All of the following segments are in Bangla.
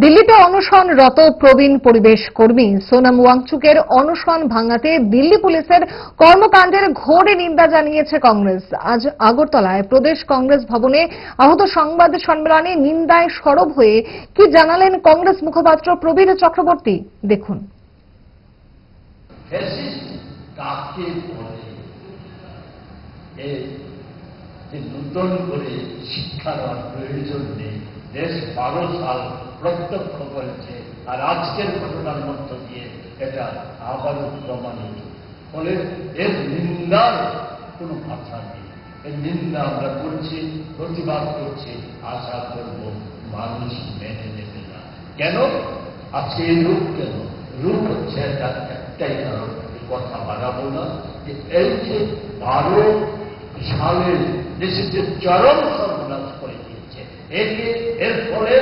দিল্লিতে অনশনরত প্রবীণ পরিবেশ কর্মী সোনাম ওয়াংচুকের অনশন ভাঙাতে দিল্লি পুলিশের কর্মকাণ্ডের ঘোর নিন্দা জানিয়েছে কংগ্রেস। আজ আগরতলায় প্রদেশ কংগ্রেস ভবনে আহত সংবাদ সম্মেলনে নিন্দায় সরব হয়ে কি জানালেন কংগ্রেস মুখপাত্র প্রবীর চক্রবর্তী, দেখুন। নতুন করে শিক্ষার প্রয়োজন নেই, দেশ 12 সাল প্রত্যক্ষ করেছে, আর আজকের ঘটনার মধ্য দিয়ে এটা আবারও প্রমাণিত। ফলে এর নিন্দার কোনো ভাষা নেই। এর নিন্দা আমরা করছি, প্রতিবাদ করছি, আশা করব মানুষ মেনে নেবে না। কেন আজকে এই রূপ? কেন রূপ হচ্ছে একটাই কারণ, কথা বাড়াবো না। এই যে 12 সালের দেশে যে চরম সর্বনাশ করে দিয়েছে, এর ফলে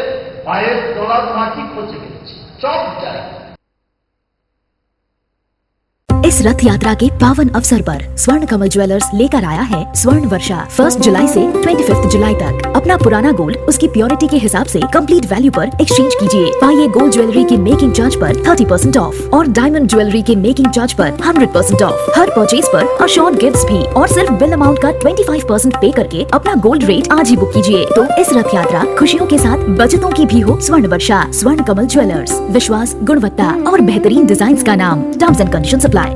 পায়ের তলার মাটি পচে গেছে সব জায়গায়। इस रथ यात्रा के पावन अवसर पर स्वर्ण कमल ज्वेलर्स लेकर आया है स्वर्ण वर्षा। 1 जुलाई से 25 जुलाई तक अपना पुराना गोल्ड उसकी प्योरिटी के हिसाब से कंप्लीट वैल्यू पर एक्सचेंज कीजिए। पाइए गोल्ड ज्वेलरी की मेकिंग चार्ज पर 30% ऑफ और डायमंड ज्वेलरी के मेकिंग चार्ज पर 100% ऑफ। हर परचेज पर अशोर्ड गिफ्ट्स भी, और सिर्फ बिल अमाउंट का 25% पे करके अपना गोल्ड रेट आज ही बुक कीजिए। तो इस रथ यात्रा खुशियों के साथ बचतों की भी हो। स्वर्ण वर्षा, स्वर्ण कमल ज्वेलर्स, विश्वास, गुणवत्ता और बेहतरीन डिजाइन का नाम। Terms and conditions apply.